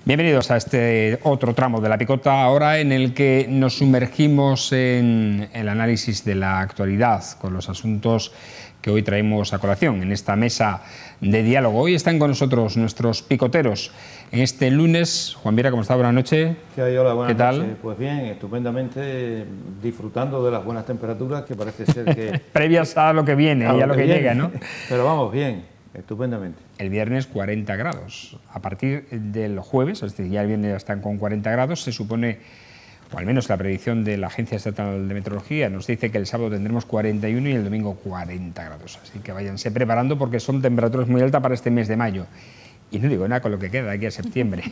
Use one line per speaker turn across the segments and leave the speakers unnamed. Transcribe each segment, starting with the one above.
Bienvenidos a este otro tramo de La Picota, ahora en el que nos sumergimos en el análisis de la actualidad con los asuntos que hoy traemos a colación en esta mesa de diálogo. Hoy están con nosotros nuestros picoteros en este lunes. Juan Viera, ¿cómo está? Buenas noches.
¿Qué hay? Hola, buenas
¿Qué tal?
noches. Pues bien, estupendamente, disfrutando de las buenas temperaturas que parece ser que...
Previas a lo que viene y a lo que llega, ¿no?
Pero vamos, bien, estupendamente.
El viernes 40 grados. A partir del jueves, es decir, ya el viernes ya están con 40 grados, se supone, o al menos la predicción de la Agencia Estatal de Meteorología nos dice que el sábado tendremos 41 y el domingo 40 grados. Así que váyanse preparando porque son temperaturas muy altas para este mes de mayo. Y no digo nada con lo que queda de aquí a septiembre.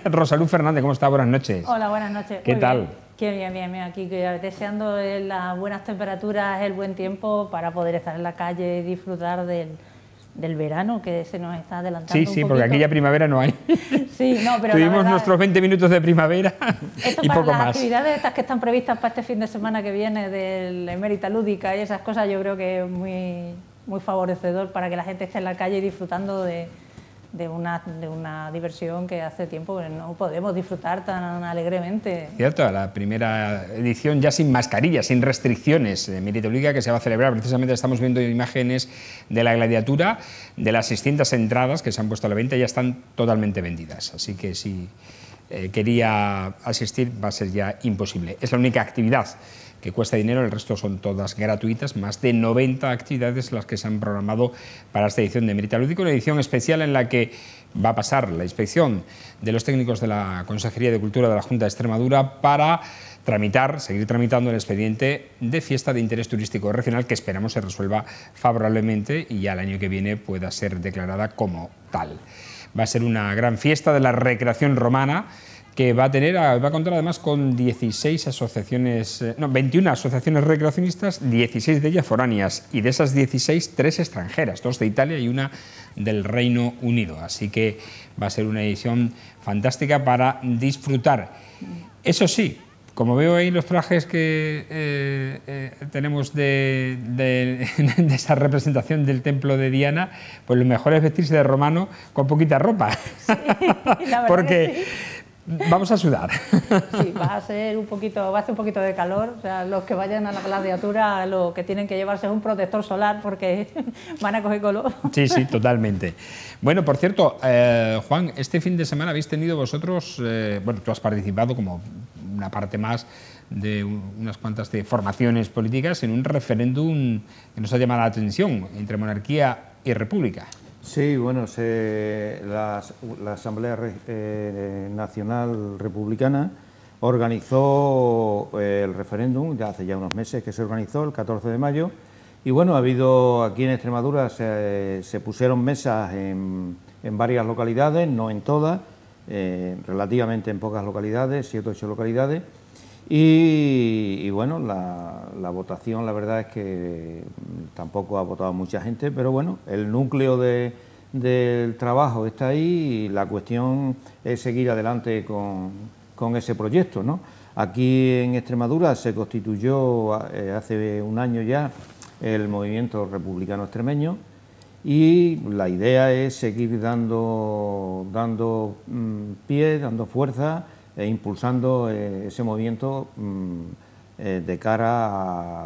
Rosalú Fernández, ¿cómo está? Buenas noches.
Hola, buenas noches.
¿Qué tal?
Bien. Qué bien, bien, bien. Aquí deseando las buenas temperaturas, el buen tiempo para poder estar en la calle y disfrutar del verano que se nos está adelantando un poquito.
Porque aquí ya primavera no hay.
Sí, no, pero
tuvimos
verdad,
nuestros 20 minutos de primavera
esto
y
para
poco
las
más.
Actividades estas que están previstas para este fin de semana que viene del Emérita Lúdica y esas cosas, yo creo que es muy favorecedor para que la gente esté en la calle disfrutando de una diversión que hace tiempo que no podemos disfrutar tan alegremente.
Cierto, la primera edición ya sin mascarillas, sin restricciones de Emérita Lúdica que se va a celebrar. Precisamente estamos viendo imágenes de la gladiatura, de las 600 entradas que se han puesto a la venta, ya están totalmente vendidas. Así que si quería asistir va a ser ya imposible. Es la única actividad que cuesta dinero, el resto son todas gratuitas, más de 90 actividades las que se han programado para esta edición de Emérita Lúdica, una edición especial en la que va a pasar la inspección de los técnicos de la Consejería de Cultura de la Junta de Extremadura para seguir tramitando el expediente de fiesta de interés turístico regional que esperamos se resuelva favorablemente y ya el año que viene pueda ser declarada como tal. Va a ser una gran fiesta de la recreación romana que va a contar además con 21 asociaciones recreacionistas, 16 de ellas foráneas, y de esas 16, 3 extranjeras, 2 de Italia y una del Reino Unido. Así que va a ser una edición fantástica para disfrutar. Eso sí, como veo ahí los trajes que tenemos de esta representación del templo de Diana, pues lo mejor es vestirse de romano con poquita ropa.
Sí, la verdad
porque
que sí.
Vamos a sudar.
Sí, va a hacer un poquito de calor. O sea, los que vayan a la gladiatura lo que tienen que llevarse es un protector solar porque van a coger color.
Sí, sí, totalmente. Bueno, por cierto, Juan, este fin de semana habéis tenido vosotros, bueno, tú has participado como una parte más de unas cuantas de formaciones políticas en un referéndum que nos ha llamado la atención entre monarquía y república.
Sí, bueno, la Asamblea Nacional Republicana organizó el referéndum, ya hace ya unos meses que se organizó, el 14 de mayo, y bueno, aquí en Extremadura se pusieron mesas en varias localidades, no en todas, relativamente en pocas localidades, 7 o 8 localidades, y bueno, la votación la verdad es que tampoco ha votado mucha gente, pero bueno, el núcleo del trabajo está ahí y la cuestión es seguir adelante con ese proyecto, ¿no? Aquí en Extremadura se constituyó hace un año ya el Movimiento Republicano Extremeño y la idea es seguir dando pie, dando fuerza e impulsando ese movimiento de cara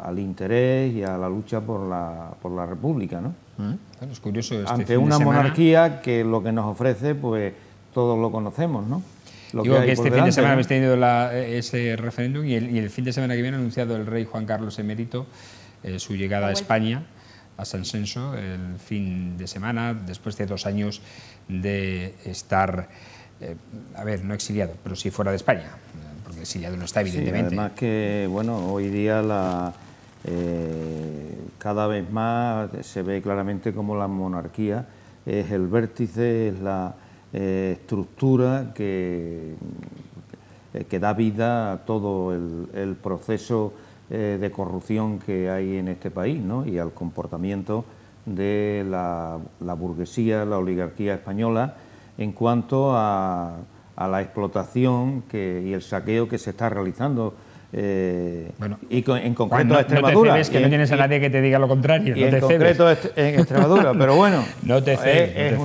al interés y a la lucha por la República, ¿no?
Bueno, es curioso
ante una monarquía que lo que nos ofrece, pues todos lo conocemos, ¿no?
Digo que este fin de semana habéis tenido ese referéndum y el fin de semana que viene ha anunciado el rey Juan Carlos Emérito su llegada a España, a San Censo, el fin de semana, después de 2 años de estar, no exiliado, pero sí fuera de España, porque exiliado no está, evidentemente.
Sí, además que, bueno, hoy día cada vez más se ve claramente como la monarquía es el vértice, es la estructura que da vida a todo el proceso de corrupción que hay en este país, ¿no? Y al comportamiento de la burguesía, la oligarquía española en cuanto a la explotación y el saqueo que se está realizando
Bueno,
y en concreto
Juan,
a Extremadura.
No te cebes, que no tienes a nadie que te diga lo contrario.
Y en concreto en Extremadura, pero bueno,
no te cebes,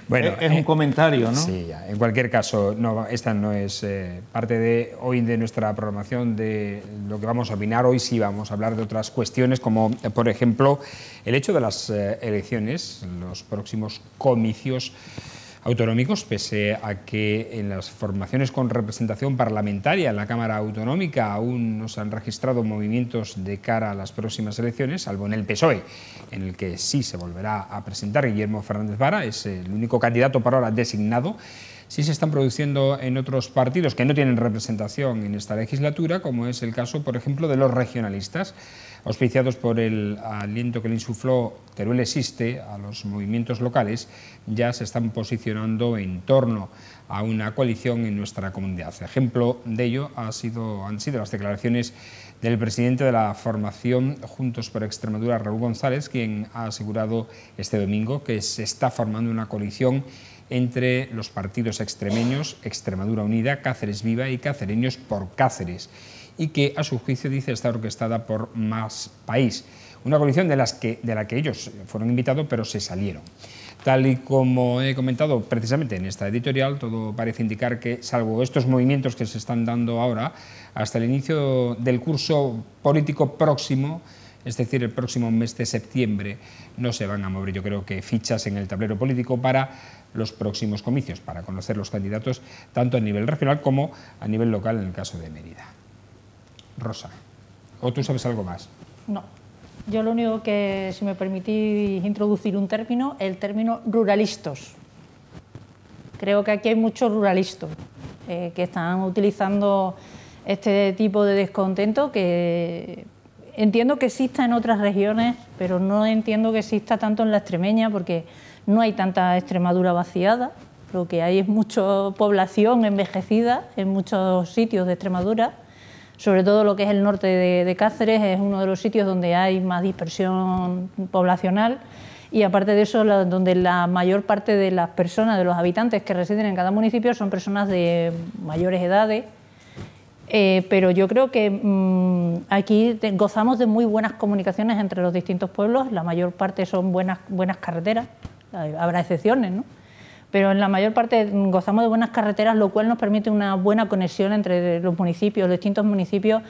Bueno,
es un comentario, ¿no?
Sí, en cualquier caso, no, esta no es parte de hoy de nuestra programación de lo que vamos a opinar. Hoy sí vamos a hablar de otras cuestiones, como por ejemplo el hecho de las elecciones, los próximos comicios autonómicos, pese a que en las formaciones con representación parlamentaria en la Cámara Autonómica aún no se han registrado movimientos de cara a las próximas elecciones, salvo en el PSOE, en el que sí se volverá a presentar Guillermo Fernández Vara, es el único candidato por ahora designado. Sí se están produciendo en otros partidos que no tienen representación en esta legislatura, como es el caso, por ejemplo, de los regionalistas, auspiciados por el aliento que le insufló Teruel Existe a los movimientos locales, ya se están posicionando en torno a una coalición en nuestra comunidad. Ejemplo de ello han sido las declaraciones del presidente de la formación Juntos por Extremadura, Raúl González, quien ha asegurado este domingo que se está formando una coalición entre los partidos extremeños, Extremadura Unida, Cáceres Viva y Cacereños por Cáceres, y que a su juicio, dice, está orquestada por Más País, una coalición de la que ellos fueron invitados pero se salieron. Tal y como he comentado precisamente en esta editorial, todo parece indicar que, salvo estos movimientos que se están dando ahora, hasta el inicio del curso político próximo, es decir, el próximo mes de septiembre, no se van a mover, yo creo que, fichas en el tablero político para los próximos comicios, para conocer los candidatos tanto a nivel regional como a nivel local en el caso de Mérida. Rosa, ¿o tú sabes algo más?
No, yo lo único que, si me permitís introducir un término, el término ruralistas. Creo que aquí hay muchos ruralistas que están utilizando este tipo de descontento que entiendo que exista en otras regiones, pero no entiendo que exista tanto en la extremeña, porque no hay tanta Extremadura vaciada, lo que hay es mucha población envejecida en muchos sitios de Extremadura, sobre todo lo que es el norte de Cáceres, es uno de los sitios donde hay más dispersión poblacional, y aparte de eso, donde la mayor parte de las personas, de los habitantes que residen en cada municipio son personas de mayores edades, pero yo creo que aquí gozamos de muy buenas comunicaciones entre los distintos pueblos, la mayor parte son buenas carreteras, habrá excepciones, ¿no? Pero en la mayor parte gozamos de buenas carreteras, lo cual nos permite una buena conexión entre los municipios, los distintos municipios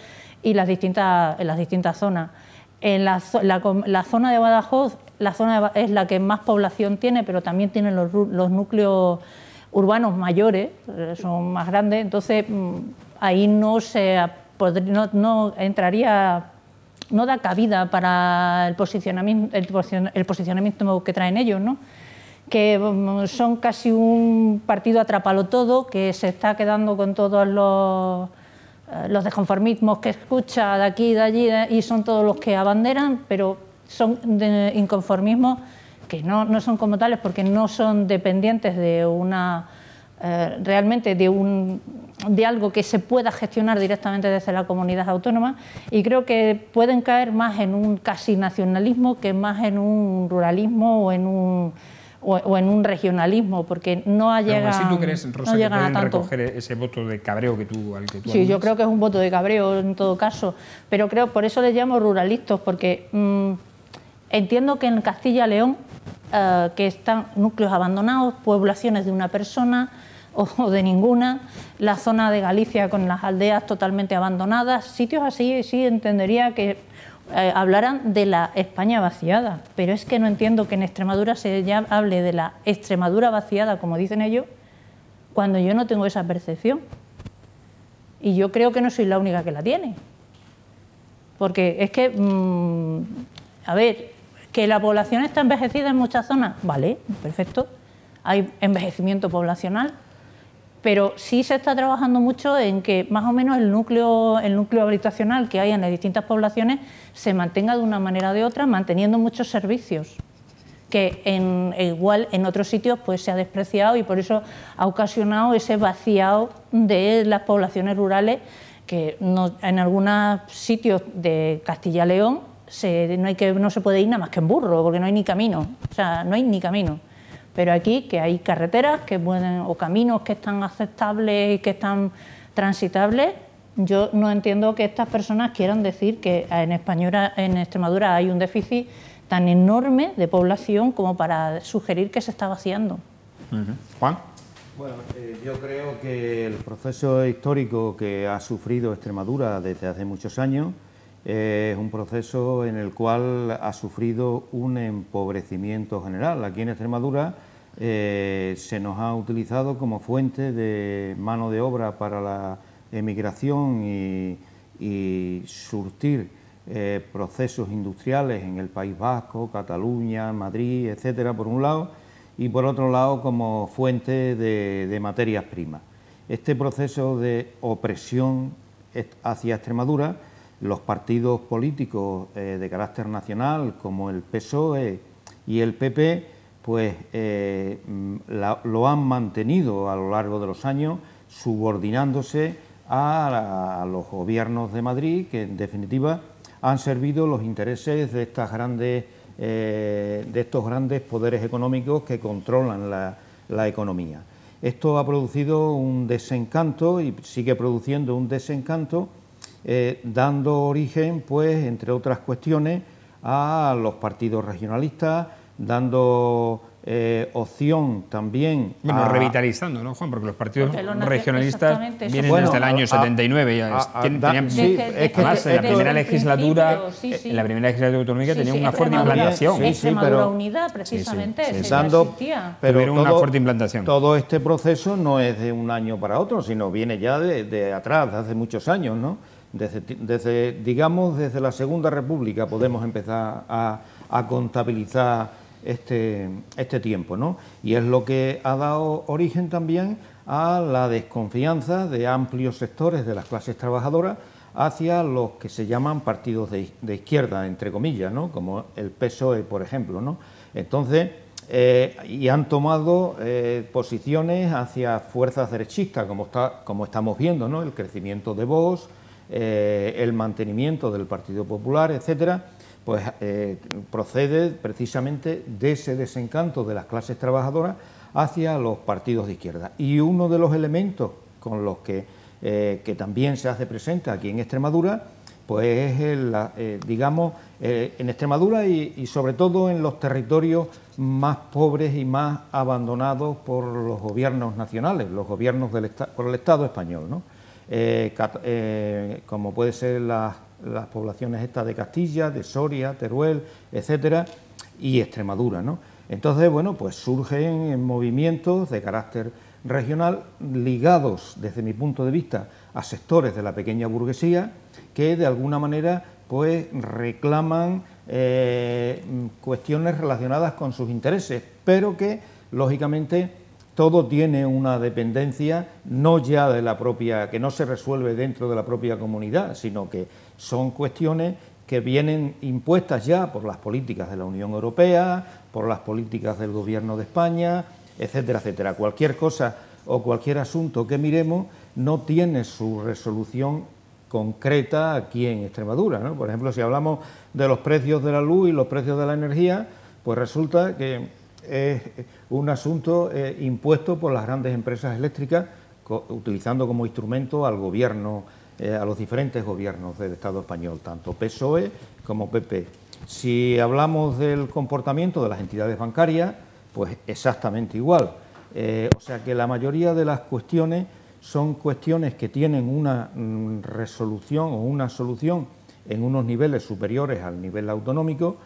y las distintas zonas. En la zona de Badajoz, es la que más población tiene, pero también tiene los núcleos urbanos mayores, son más grandes, entonces ahí no entraría, no da cabida para el posicionamiento que traen ellos, ¿no? Que son casi un partido atrapalotodo, que se está quedando con todos los desconformismos que escucha de aquí y de allí, y son todos los que abanderan, pero son de inconformismos que no son como tales, porque no son dependientes de realmente de algo que se pueda gestionar directamente desde la comunidad autónoma, y creo que pueden caer más en un casi nacionalismo que más en un ruralismo o en un regionalismo, porque no llegan,
si tú crees, Rosa,
no
que
llegan
pueden
a tanto.
recoger ese voto de cabreo al que tú
Sí,
aludes.
yo creo que es un voto de cabreo en todo caso, pero por eso les llamo ruralistas, porque entiendo que en Castilla y León, que están núcleos abandonados, poblaciones de una persona o de ninguna, la zona de Galicia con las aldeas totalmente abandonadas, sitios así, sí entendería que hablaran de la España vaciada, pero es que no entiendo que en Extremadura se ya hable de la Extremadura vaciada, como dicen ellos, cuando yo no tengo esa percepción. Y yo creo que no soy la única que la tiene. Porque es que, a ver, que la población está envejecida en muchas zonas, vale, perfecto, hay envejecimiento poblacional, pero sí se está trabajando mucho en que más o menos el núcleo habitacional que hay en las distintas poblaciones se mantenga de una manera o de otra, manteniendo muchos servicios que igual en otros sitios pues se ha despreciado, y por eso ha ocasionado ese vaciado de las poblaciones rurales, que en algunos sitios de Castilla y León no se puede ir nada más que en burro, porque no hay ni camino, o sea, no hay ni camino. Pero aquí, que hay carreteras o caminos que están aceptables y que están transitables, yo no entiendo que estas personas quieran decir que en Extremadura hay un déficit tan enorme de población como para sugerir que se está vaciando.
Juan.
Bueno, yo creo que el proceso histórico que ha sufrido Extremadura desde hace muchos años es un proceso en el cual ha sufrido un empobrecimiento general. Aquí en Extremadura se nos ha utilizado como fuente de mano de obra para la emigración y surtir procesos industriales en el País Vasco, Cataluña, Madrid, etcétera, por un lado, y por otro lado como fuente de materias primas. Este proceso de opresión hacia Extremadura, los partidos políticos de carácter nacional como el PSOE y el PP, pues lo han mantenido a lo largo de los años, subordinándose a los gobiernos de Madrid, que en definitiva han servido los intereses de estos grandes poderes económicos que controlan la economía. Esto ha producido un desencanto y sigue produciendo un desencanto, dando origen, pues, entre otras cuestiones, a los partidos regionalistas, dando opción también
revitalizando, ¿no, Juan? Porque los partidos regionalistas vienen
bueno,
desde el año 79. Además, en la primera legislatura, en la primera legislatura autonómica tenían una fuerte implantación.
Extremadura Unida, precisamente, ya existía.
Pero
tuvieron una fuerte implantación.
Todo este proceso no es de un año para otro, sino viene ya de atrás, de hace muchos años, ¿no? Digamos, desde la Segunda República podemos empezar a contabilizar este tiempo, ¿no? Y es lo que ha dado origen también a la desconfianza de amplios sectores de las clases trabajadoras hacia los que se llaman partidos de izquierda, entre comillas, ¿no? Como el PSOE, por ejemplo, ¿no? Entonces, y han tomado posiciones hacia fuerzas derechistas, como estamos viendo, ¿no? El crecimiento de Vox, el mantenimiento del Partido Popular, etcétera, pues procede precisamente de ese desencanto de las clases trabajadoras hacia los partidos de izquierda. Y uno de los elementos con los que también se hace presente aquí en Extremadura, pues es digamos, en Extremadura y sobre todo en los territorios más pobres y más abandonados por los gobiernos nacionales, los gobiernos por el Estado español, ¿no? Como puede ser las poblaciones estas de Castilla, de Soria, Teruel, etcétera, y Extremadura, ¿no? Entonces, bueno, pues surgen movimientos de carácter regional ligados, desde mi punto de vista, a sectores de la pequeña burguesía que de alguna manera pues reclaman cuestiones relacionadas con sus intereses, pero que lógicamente todo tiene una dependencia no ya de la propia, que no se resuelve dentro de la propia comunidad, sino que son cuestiones que vienen impuestas ya por las políticas de la Unión Europea, por las políticas del Gobierno de España, etcétera, etcétera. Cualquier cosa o cualquier asunto que miremos no tiene su resolución concreta aquí en Extremadura, ¿no? Por ejemplo, si hablamos de los precios de la luz y los precios de la energía, pues resulta que es un asunto impuesto por las grandes empresas eléctricas, utilizando como instrumento al gobierno, a los diferentes gobiernos del Estado español, tanto PSOE como PP. Si hablamos del comportamiento de las entidades bancarias, pues exactamente igual. O sea que la mayoría de las cuestiones son cuestiones que tienen una resolución o una solución en unos niveles superiores al nivel autonómico,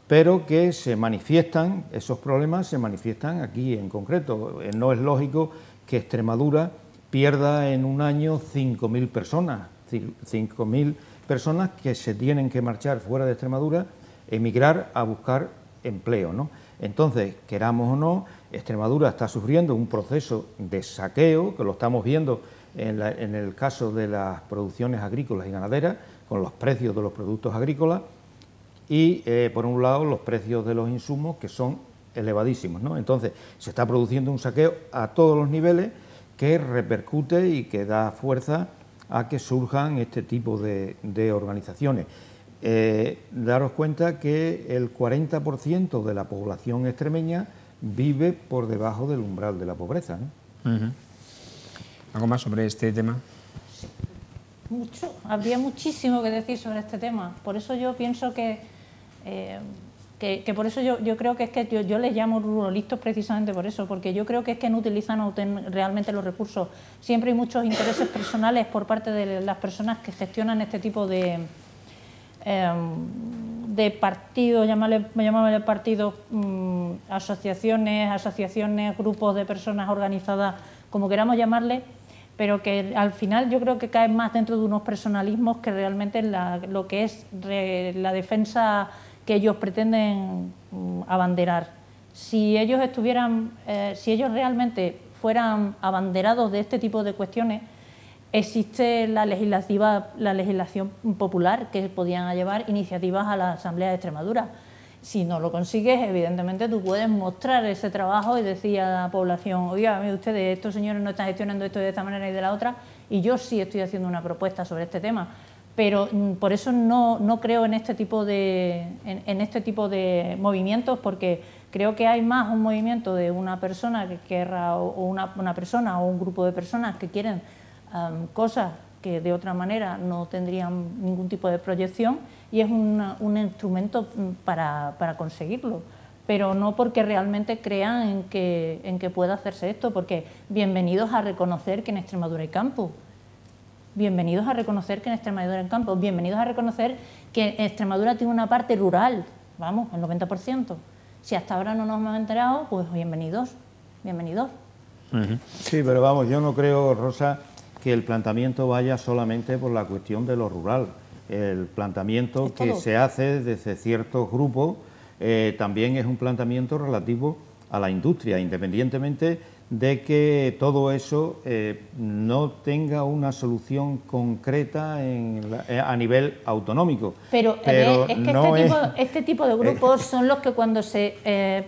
pero que se manifiestan, esos problemas se manifiestan aquí en concreto. No es lógico que Extremadura pierda en un año 5.000 personas, 5.000 personas que se tienen que marchar fuera de Extremadura, emigrar a buscar empleo, ¿no? Entonces, queramos o no, Extremadura está sufriendo un proceso de saqueo, que lo estamos viendo en el caso de las producciones agrícolas y ganaderas, con los precios de los productos agrícolas, y por un lado los precios de los insumos, que son elevadísimos, ¿no? Entonces se está produciendo un saqueo a todos los niveles que repercute y que da fuerza a que surjan este tipo de organizaciones. Daros cuenta que el 40% de la población extremeña vive por debajo del umbral de la pobreza, ¿no?
¿Algo más sobre este tema?
Habría muchísimo que decir sobre este tema. Por eso yo pienso que Que por eso yo creo que es que yo les llamo ruralistas precisamente por eso, porque yo creo que es que no utilizan realmente los recursos. Siempre hay muchos intereses personales por parte de las personas que gestionan este tipo de partidos, llamarle partidos, asociaciones, grupos de personas organizadas, como queramos llamarle, pero que al final yo creo que caen más dentro de unos personalismos que realmente lo que es la defensa que ellos pretenden abanderar. Si ellos realmente fueran abanderados de este tipo de cuestiones, existe la legislación popular que podían llevar iniciativas a la Asamblea de Extremadura. Si no lo consigues, evidentemente tú puedes mostrar ese trabajo y decir a la población, oiga, mire ustedes, estos señores no están gestionando esto de esta manera y de la otra, y yo sí estoy haciendo una propuesta sobre este tema. Pero por eso no creo en este tipo de movimientos, porque creo que hay más un movimiento de una persona que querrá, o una persona o un grupo de personas que quieren cosas que de otra manera no tendrían ningún tipo de proyección, y es un instrumento para conseguirlo, pero no porque realmente crean en que pueda hacerse esto, porque bienvenidos a reconocer que en Extremadura hay campo. Bienvenidos a reconocer que en Extremadura hay campo, bienvenidos a reconocer que Extremadura tiene una parte rural, vamos, el 90%. Si hasta ahora no nos hemos enterado, pues bienvenidos, bienvenidos.
Sí, pero vamos, yo no creo, Rosa, que el planteamiento vaya solamente por la cuestión de lo rural. El planteamiento que se hace desde ciertos grupos también es un planteamiento relativo a la industria, independientemente de que todo eso no tenga una solución concreta a nivel autonómico.
Pero es que no este tipo de grupos son los que cuando se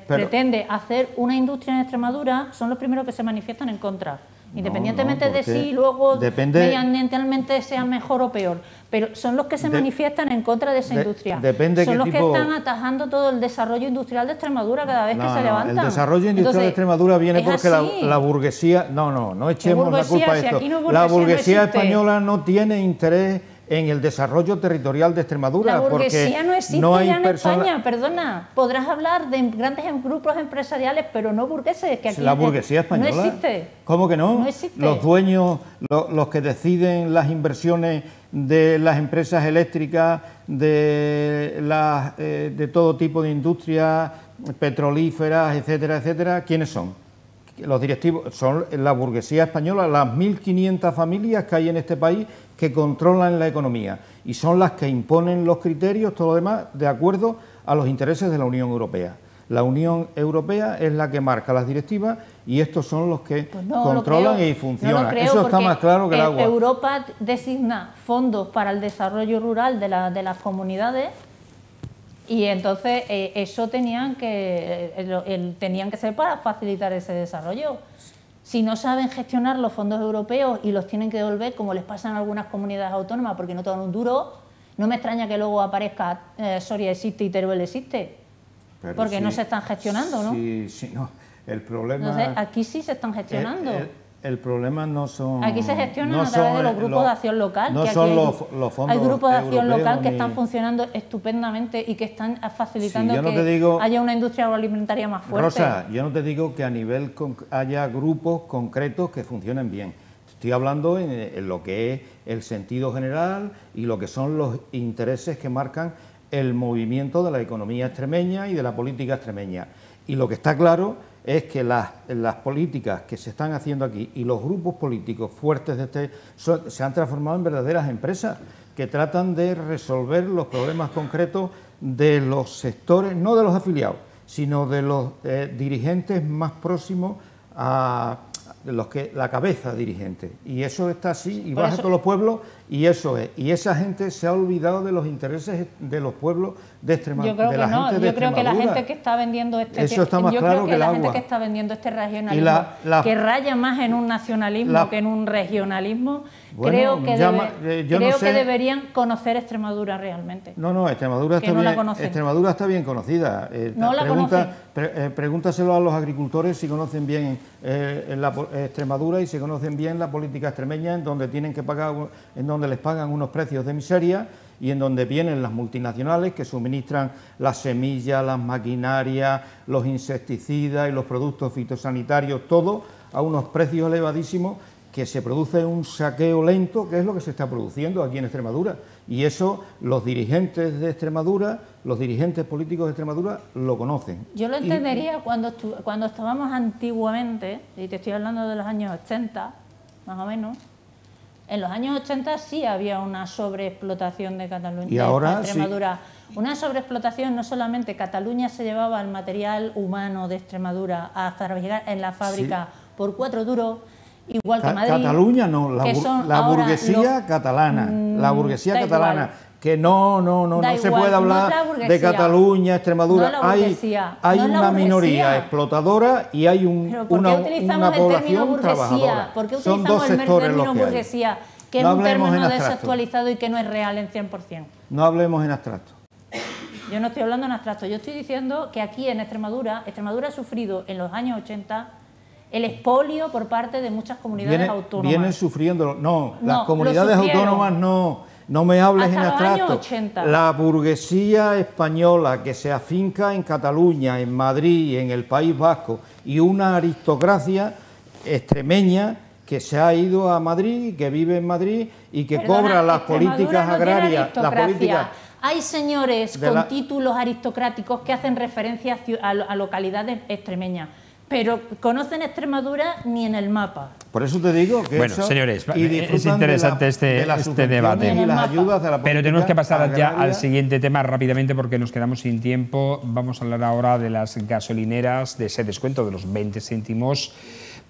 pretende hacer una industria en Extremadura son los primeros que se manifiestan en contra. Independientemente de si luego medioambientalmente sea mejor o peor, pero son los que se manifiestan en contra de esa industria. Son los que están atajando todo el desarrollo industrial de Extremadura cada vez que se levantan.
El desarrollo industrial de Extremadura viene porque la burguesía... No echemos la culpa a esto. La burguesía española no tiene interés en el desarrollo territorial de Extremadura.
La burguesía no existe ya en España, perdona. Podrás hablar de grandes grupos empresariales, pero no burgueses. Que aquí
la burguesía española
no existe.
¿Cómo que no?
No existe.
Los dueños, los que deciden las inversiones de las empresas eléctricas, de todo tipo de industrias petrolíferas, etcétera, etcétera, ¿quiénes son? Los directivos son la burguesía española, las 1.500 familias que hay en este país que controlan la economía y son las que imponen los criterios, todo lo demás, de acuerdo a los intereses de la Unión Europea. La Unión Europea es la que marca las directivas y estos son los que controlan y funcionan. Eso está más claro que el agua.
Europa designa fondos para el desarrollo rural de las comunidades. Y entonces eso tenían que ser para facilitar ese desarrollo. Si no saben gestionar los fondos europeos y los tienen que devolver, como les pasa en algunas comunidades autónomas, porque no toman un duro, no me extraña que luego aparezca Soria existe y Teruel existe, porque no se están gestionando, ¿no?
Sí, no. El problema...
Entonces, aquí sí se están gestionando.
El problema no son...
Aquí se gestionan a través de los grupos de acción local.
No son los fondos.
Hay grupos de acción local que están funcionando estupendamente y que están facilitando que haya una industria agroalimentaria más fuerte.
Rosa, yo no te digo que a nivel haya grupos concretos que funcionen bien. Estoy hablando en lo que es el sentido general y lo que son los intereses que marcan el movimiento de la economía extremeña y de la política extremeña. Y lo que está claro es que las políticas que se están haciendo aquí y los grupos políticos fuertes se han transformado en verdaderas empresas que tratan de resolver los problemas concretos de los sectores, no de los afiliados, sino de los dirigentes más próximos a la cabeza dirigente. Y eso está así, y vas a todos los pueblos, y eso es. Y esa gente se ha olvidado de los intereses de los pueblos de Extremadura.
Yo creo que no, yo creo que la gente que está vendiendo
eso está más claro que el agua.
Gente que está vendiendo este regionalismo, que raya más en un nacionalismo que en un regionalismo, creo que deberían conocer Extremadura realmente.
No, Extremadura está bien, Extremadura está bien conocida. Pregúntaselo a los agricultores si conocen bien Extremadura y si conocen bien la política extremeña, en donde tienen que pagar, en donde les pagan unos precios de miseria y en donde vienen las multinacionales que suministran las semillas, las maquinarias, los insecticidas y los productos fitosanitarios, todo a unos precios elevadísimos, que se produce un saqueo lento, que es lo que se está produciendo aquí en Extremadura. Y eso los dirigentes de Extremadura, los dirigentes políticos de Extremadura lo conocen.
Yo lo entendería cuando estábamos antiguamente, y te estoy hablando de los años 80, más o menos. En los años 80 sí había una sobreexplotación de Cataluña,
y ahora,
de Extremadura. Sí. Una sobreexplotación, no solamente Cataluña se llevaba el material humano de Extremadura a fabricar en la fábrica por 4 duros, igual que Madrid.
Cataluña no, la burguesía catalana, la burguesía catalana, igual. Que no se puede hablar de Cataluña, Extremadura, hay una minoría explotadora y hay una población trabajadora.
¿Por qué utilizamos el término burguesía, que es un término desactualizado y que no es real en 100%?
No hablemos en abstracto.
Yo no estoy hablando en abstracto, yo estoy diciendo que aquí en Extremadura ha sufrido en los años 80 el expolio por parte de muchas comunidades autónomas.
Vienen sufriendo, las comunidades autónomas no me hables en abstracto. La burguesía española que se afinca en Cataluña, en Madrid, en el País Vasco, y una aristocracia extremeña que se ha ido a Madrid, que vive en Madrid y que cobra las políticas agrarias.
Hay señores con títulos aristocráticos que hacen referencia a localidades extremeñas, pero conocen Extremadura ni en el mapa.
Por eso te digo que
bueno, señores, es interesante este debate.
Y las ayudas de la
pero tenemos que pasar ya al siguiente tema rápidamente porque nos quedamos sin tiempo. Vamos a hablar ahora de las gasolineras, de ese descuento de los 20 céntimos,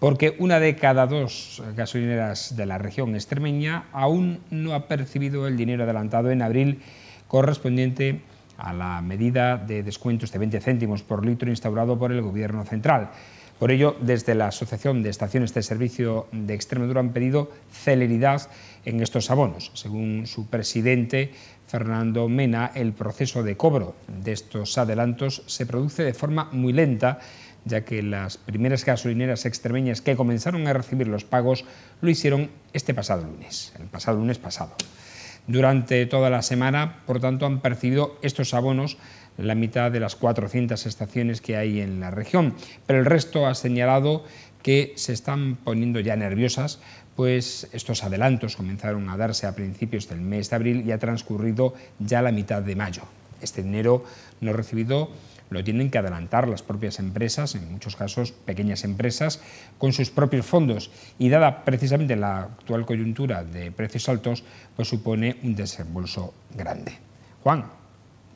porque 1 de cada 2 gasolineras de la región extremeña aún no ha percibido el dinero adelantado en abril correspondiente a la medida de descuentos de 20 céntimos por litro instaurado por el Gobierno central. Por ello, desde la Asociación de Estaciones de Servicio de Extremadura han pedido celeridad en estos abonos. Según su presidente, Fernando Mena, el proceso de cobro de estos adelantos se produce de forma muy lenta, ya que las primeras gasolineras extremeñas que comenzaron a recibir los pagos lo hicieron el pasado lunes pasado. Durante toda la semana, por tanto, han percibido estos abonos la mitad de las 400 estaciones que hay en la región, pero el resto ha señalado que se están poniendo ya nerviosas, pues estos adelantos comenzaron a darse a principios del mes de abril y ha transcurrido ya la mitad de mayo. Este dinero no recibido lo tienen que adelantar las propias empresas, en muchos casos pequeñas empresas, con sus propios fondos, y dada precisamente la actual coyuntura de precios altos, pues supone un desembolso grande. Juan,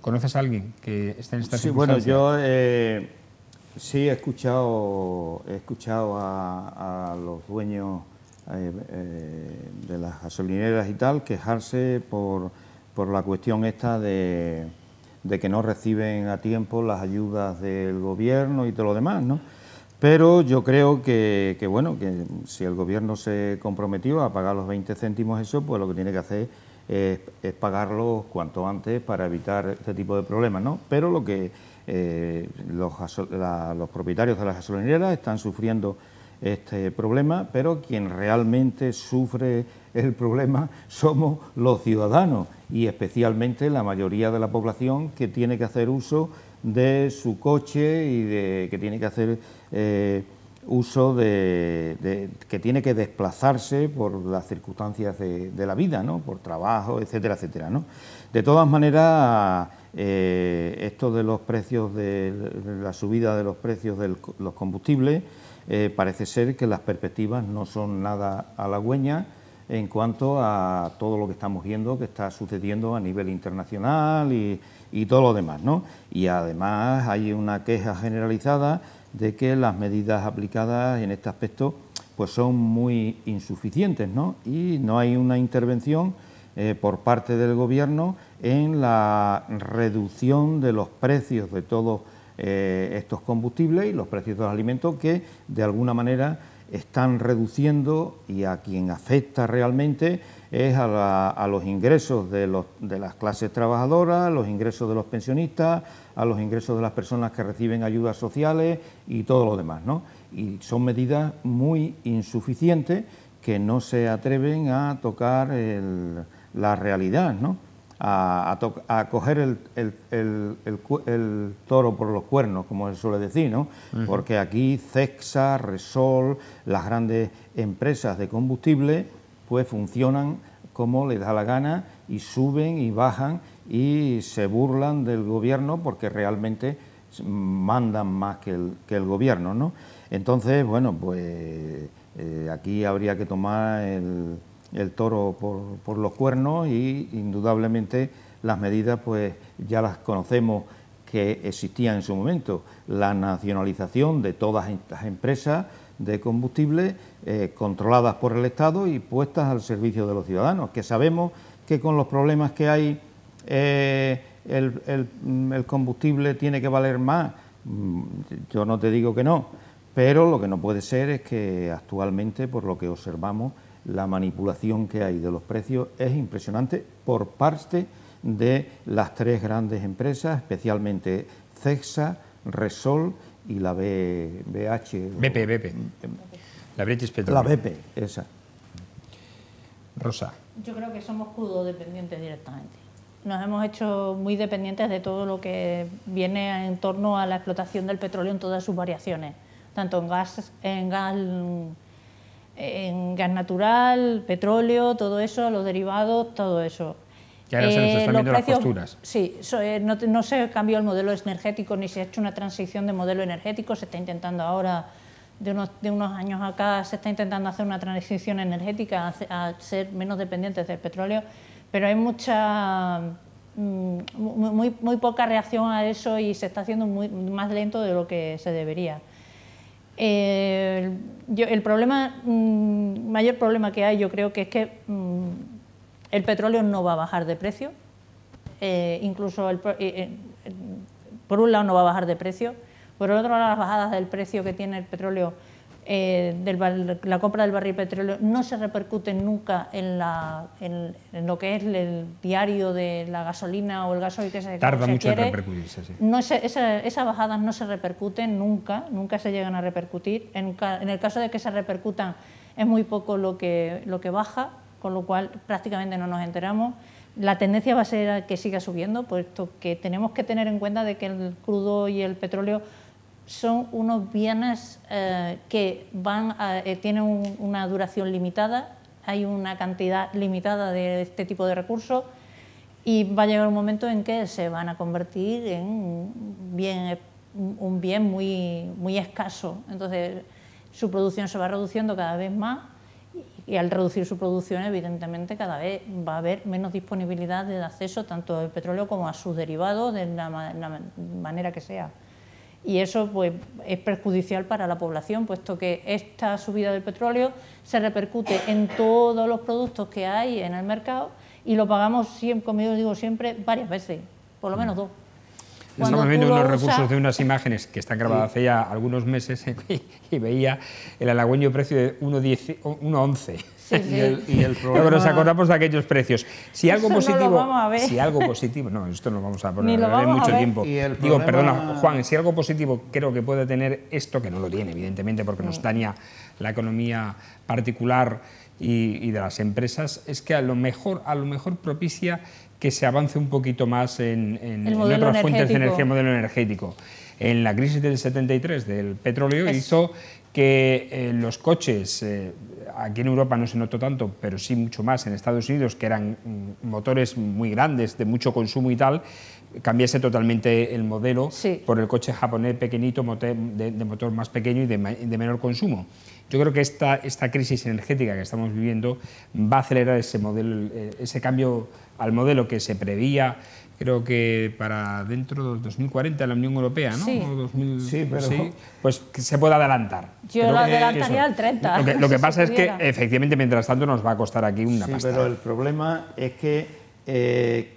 ¿conoces a alguien que esté en esta circunstancia?
Sí, bueno, yo sí he escuchado a los dueños de las gasolineras y tal quejarse por la cuestión esta de que no reciben a tiempo las ayudas del gobierno y todo lo demás, ¿no? Pero yo creo que si el gobierno se comprometió a pagar los 20 céntimos eso, pues lo que tiene que hacer es pagarlos cuanto antes para evitar este tipo de problemas, ¿no? Pero lo que los propietarios de las gasolineras están sufriendo este problema, pero quien realmente sufre el problema somos los ciudadanos y especialmente la mayoría de la población que tiene que hacer uso de su coche y que tiene que hacer uso que tiene que desplazarse por las circunstancias de la vida, ¿no? Por trabajo, etcétera, etcétera, ¿no? De todas maneras, esto de los precios, de la subida de los precios de los combustibles, parece ser que las perspectivas no son nada halagüeñas en cuanto a todo lo que estamos viendo que está sucediendo a nivel internacional y todo lo demás, ¿no? Y además hay una queja generalizada de que las medidas aplicadas en este aspecto pues son muy insuficientes, ¿no? Y no hay una intervención por parte del Gobierno en la reducción de los precios de todos estos combustibles y los precios de los alimentos que de alguna manera están reduciendo, y a quien afecta realmente es a los ingresos de las clases trabajadoras, a los ingresos de los pensionistas, a los ingresos de las personas que reciben ayudas sociales y todo lo demás, ¿no? Y son medidas muy insuficientes que no se atreven a tocar la realidad, ¿no? a coger el toro por los cuernos, como se suele decir, ¿no? Porque aquí Cepsa, Repsol, las grandes empresas de combustible, pues funcionan como les da la gana y suben y bajan y se burlan del gobierno porque realmente mandan más que el gobierno, ¿no? Entonces, bueno, pues aquí habría que tomar el toro por los cuernos y indudablemente las medidas pues ya las conocemos que existían en su momento. La nacionalización de todas estas empresas de combustible controladas por el Estado y puestas al servicio de los ciudadanos, que sabemos que con los problemas que hay el combustible tiene que valer más. Yo no te digo que no, pero lo que no puede ser es que actualmente, por lo que observamos, la manipulación que hay de los precios es impresionante por parte de las tres grandes empresas, especialmente Cepsa, Repsol y la
BP. La British Petroleum.
La BP, esa.
Rosa.
Yo creo que somos crudo dependientes directamente. Nos hemos hecho muy dependientes de todo lo que viene en torno a la explotación del petróleo en todas sus variaciones, tanto en gas natural, petróleo, todo eso, los derivados, todo eso.
Y ahora se nos están viendo las posturas.
Sí, no se cambió el modelo energético ni se ha hecho una transición de modelo energético, se está intentando ahora, de unos años acá, se está intentando hacer una transición energética a ser menos dependientes del petróleo, pero hay muy poca reacción a eso y se está haciendo más lento de lo que se debería. El mayor problema que hay, yo creo que es que el petróleo no va a bajar de precio, incluso por un lado no va a bajar de precio, por otro lado las bajadas del precio que tiene el petróleo, la compra del barril de petróleo no se repercuten nunca en lo que es el diario de la gasolina o el gasoil que se
tarda mucho
quiere.
en repercutirse, sí.
Esas bajadas no se repercuten nunca se llegan a repercutir. En el caso de que se repercutan es muy poco lo que baja, con lo cual prácticamente no nos enteramos. La tendencia va a ser a que siga subiendo, puesto que tenemos que tener en cuenta de que el crudo y el petróleo son unos bienes que tienen una duración limitada, hay una cantidad limitada de este tipo de recursos y va a llegar un momento en que se van a convertir en un bien muy escaso. Entonces, su producción se va reduciendo cada vez más y al reducir su producción, evidentemente, cada vez va a haber menos disponibilidad de acceso tanto al petróleo como a sus derivados, de la manera que sea. Y eso pues, es perjudicial para la población, puesto que esta subida del petróleo se repercute en todos los productos que hay en el mercado y lo pagamos, siempre, como yo digo siempre, varias veces, por lo menos dos.
Estamos viendo unos recursos de unas imágenes que están grabadas hace ya algunos meses y veía el halagüeño precio de 1,11.
Sí.
Y el problema...
Nos acordamos de aquellos precios. Si algo positivo,
no lo vamos a ver.
Si algo positivo, no, esto no lo vamos a poner
Ni lo vamos
mucho
a ver.
tiempo.
Y el
Digo,
problema...
perdona, Juan, si algo positivo creo que puede tener esto, que no lo tiene, evidentemente, porque nos daña la economía particular y de las empresas, es que a lo mejor propicia que se avance un poquito más en otras fuentes de energía, modelo energético. En la crisis del 73 del petróleo hizo que los coches, aquí en Europa no se notó tanto, pero sí mucho más en Estados Unidos, que eran motores muy grandes, de mucho consumo y tal, cambiase totalmente el modelo por el coche japonés pequeñito, de motor más pequeño y de menor consumo. Yo creo que esta crisis energética que estamos viviendo va a acelerar ese modelo, ese cambio al modelo que se preveía, creo que para dentro del 2040 en la Unión Europea, ¿no?
Sí.
2000,
Sí, pero...
pues que se puede adelantar.
Yo lo adelantaría al 30.
Lo que pasa es que efectivamente mientras tanto nos va a costar aquí una pasta.
Pero el problema es que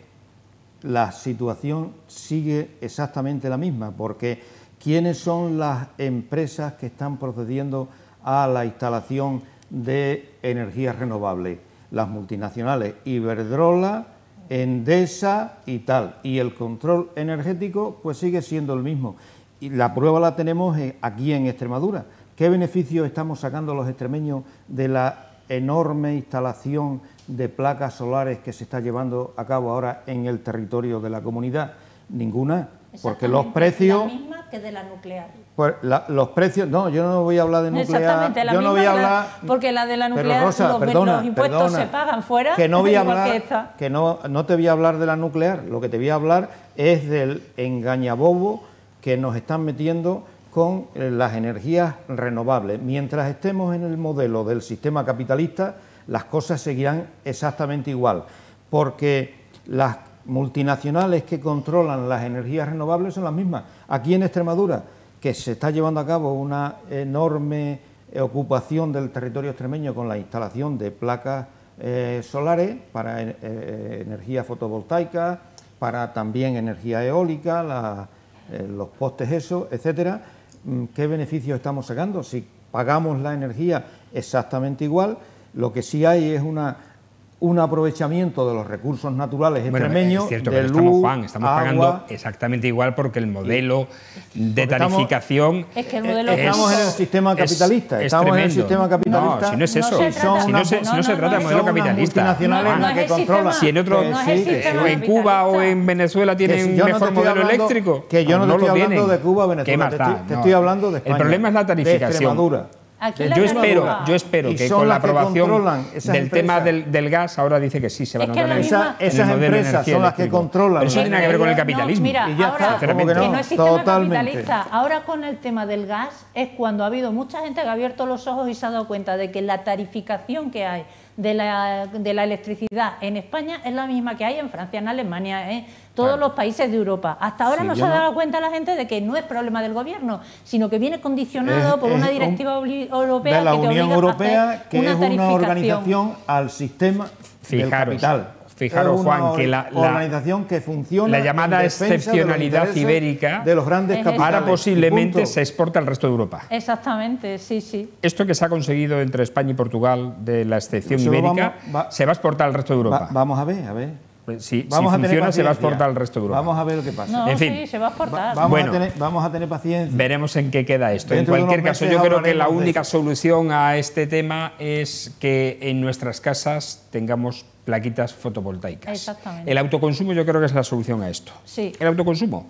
la situación sigue exactamente la misma, porque ¿quiénes son las empresas que están procediendo a la instalación de energías renovables? Las multinacionales, Iberdrola, Endesa y tal, y el control energético pues sigue siendo el mismo. Y la prueba la tenemos aquí en Extremadura. ¿Qué beneficio estamos sacando los extremeños de la enorme instalación de placas solares que se está llevando a cabo ahora en el territorio de la comunidad? Ninguna, porque los precios...
La misma que de la nuclear.
Pues los precios... No, yo no voy a hablar de nuclear.
Exactamente, la
yo
misma,
no voy a hablar...
porque la de la nuclear,
pero Rosa,
los impuestos se pagan fuera.
Que no voy a hablar,
que
no te voy a hablar de la nuclear, lo que te voy a hablar es del engañabobo que nos están metiendo con las energías renovables. Mientras estemos en el modelo del sistema capitalista, las cosas seguirán exactamente igual, porque las multinacionales que controlan las energías renovables son las mismas. Aquí en Extremadura, que se está llevando a cabo una enorme ocupación del territorio extremeño con la instalación de placas solares para energía fotovoltaica, para también energía eólica, los postes esos, etcétera. ¿Qué beneficios estamos sacando? Si pagamos la energía exactamente igual, lo que sí hay es un aprovechamiento de los recursos naturales extremeños,
es cierto,
de
pero
luz,
estamos
agua,
pagando exactamente igual porque el modelo de tarificación...
Es que el modelo
estamos en el sistema capitalista, estamos en el sistema capitalista.
No, si no es eso, si no se trata de modelo capitalista.
Multinacionales las que controlan.
Si en otro, en Cuba o en Venezuela tienen un mejor modelo eléctrico,
que yo no te estoy hablando de Cuba o Venezuela, te estoy hablando de España.
El problema es la tarificación.
De Extremadura.
Yo espero que con la aprobación del tema del gas, ahora dice que sí se van a notar
esas empresas son las que controlan.
Pero eso tiene que ver con el capitalismo.
Mira,
y ya
ahora,
está, como que
no es sistema
totalmente.
capitalista. Ahora con el tema del gas es cuando ha habido mucha gente que ha abierto los ojos y se ha dado cuenta de que la tarificación que hay de la electricidad en España es la misma que hay en Francia, en Alemania, todos los países de Europa. Hasta ahora no se ha dado cuenta la gente de que no es problema del gobierno, sino que viene condicionado por una directiva europea
de la
que te
Unión
obliga
Europea,
a hacer
que es una organización al sistema del capital.
Fijaros, Juan, que la
organización que funciona,
la llamada excepcionalidad ibérica,
de los grandes capitales,
ahora posiblemente se exporta al resto de Europa.
Exactamente, sí, sí.
Esto que se ha conseguido entre España y Portugal de la excepción ibérica se va a
exportar
al resto de Europa.
Vamos a ver.
Si funciona, se va a exportar al resto de Europa.
Vamos a ver lo que pasa.
No,
en fin,
sí, se va a exportar.
Vamos a tener paciencia.
Veremos en qué queda esto. En cualquier caso, yo creo que la única solución a este tema es que en nuestras casas tengamos plaquitas fotovoltaicas.
Exactamente.
El autoconsumo yo creo que es la solución a esto.
Sí.
El autoconsumo.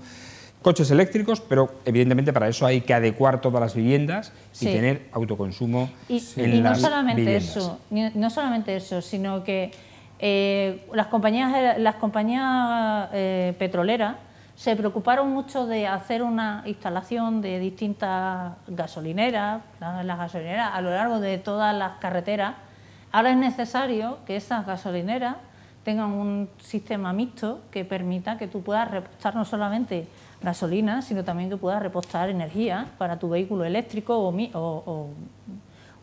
Coches eléctricos, pero evidentemente para eso hay que adecuar todas las viviendas y tener autoconsumo en las viviendas.
No solamente eso, sino que las compañías petroleras se preocuparon mucho de hacer una instalación de distintas gasolineras, las gasolineras a lo largo de todas las carreteras. Ahora es necesario que esas gasolineras tengan un sistema mixto que permita que tú puedas repostar no solamente gasolina, sino también que puedas repostar energía para tu vehículo eléctrico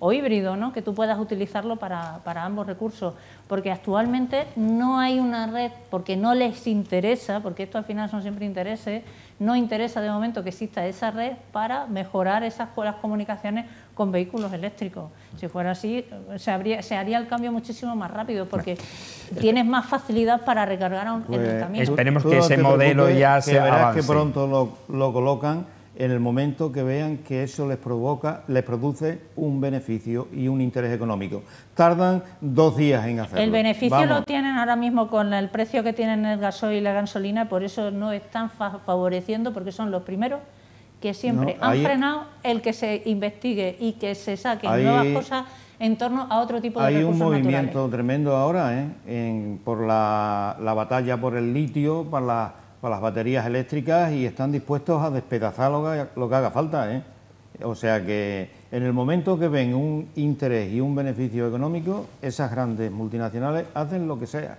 o híbrido, ¿no? Que tú puedas utilizarlo para ambos recursos, porque actualmente no hay una red, porque no les interesa, porque esto al final son siempre intereses, no interesa de momento que exista esa red para mejorar las comunicaciones con vehículos eléctricos. Si fuera así, se haría el cambio muchísimo más rápido, porque tienes más facilidad para recargar en el camino.
Esperemos que ese modelo ya se avance.
Que pronto lo colocan en el momento que vean que eso les produce un beneficio y un interés económico. Tardan 2 días en hacerlo.
El beneficio lo tienen ahora mismo con el precio que tienen el gasoil y la gasolina, por eso no están favoreciendo, porque son los primeros que siempre han frenado el que se investigue y que se saquen nuevas cosas en torno a otro tipo de recursos naturales.
Hay un movimiento tremendo ahora por la batalla por el litio, para las baterías eléctricas, y están dispuestos a despedazar lo que haga falta. O sea que en el momento que ven un interés y un beneficio económico, esas grandes multinacionales hacen lo que sea.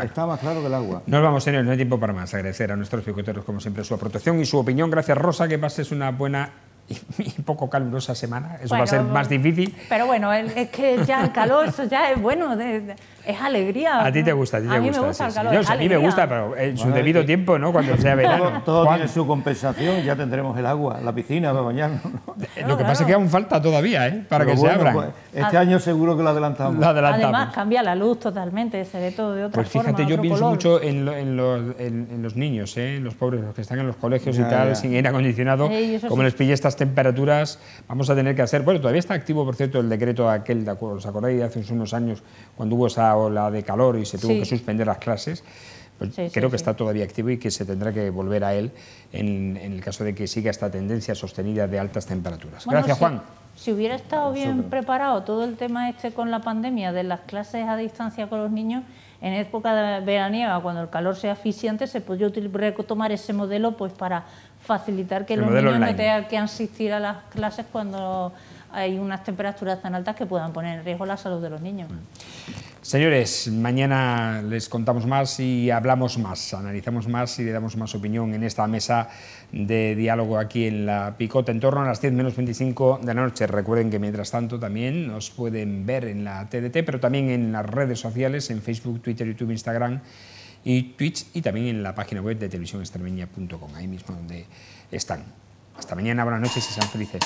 Está más claro que el agua.
Nos vamos, señores, no hay tiempo para más. Agradecer a nuestros picoteros, como siempre, su protección y su opinión. Gracias, Rosa, que pases una buena y poco calurosa semana. Eso va a ser más difícil.
Pero bueno, es que ya el calor, eso ya es bueno, es alegría.
A ti te gusta, a ti te gusta.
A mí me gusta el calor,
a mí me gusta, pero en su debido tiempo, ¿no? Cuando sea verano.
Todo tiene su compensación, ya tendremos el agua, la piscina para bañarnos, ¿no?
Lo que pasa es que aún falta todavía, para que se abran.
Pues, este año seguro que lo adelantamos.
Además, cambia la luz totalmente, se ve todo de otra forma.
Pues fíjate, yo pienso mucho en los niños, en los pobres, los que están en los colegios y tal, sin aire acondicionado, como les pille estas temperaturas vamos a tener que hacer... Bueno, todavía está activo, por cierto, el decreto aquel, ¿os acordáis? Hace unos años, cuando hubo esa ola de calor y se tuvo que suspender las clases. Pues creo que está todavía activo y que se tendrá que volver a él en el caso de que siga esta tendencia sostenida de altas temperaturas.
Bueno,
gracias, Juan.
Si hubiera estado bien preparado todo el tema con la pandemia de las clases a distancia con los niños, en época veraniega, cuando el calor sea asfixiante, se podría retomar ese modelo pues para facilitar que los niños no tengan que asistir a las clases cuando hay unas temperaturas tan altas que puedan poner en riesgo la salud de los niños.
Señores, mañana les contamos más y hablamos más, analizamos más y le damos más opinión en esta mesa de diálogo aquí en La Picota, en torno a las 10 menos 25 de la noche. Recuerden que mientras tanto también nos pueden ver en la TDT, pero también en las redes sociales, en Facebook, Twitter, YouTube, Instagram y Twitch, y también en la página web de televisionextremeña.com, ahí mismo donde están. Hasta mañana, buenas noches y sean felices.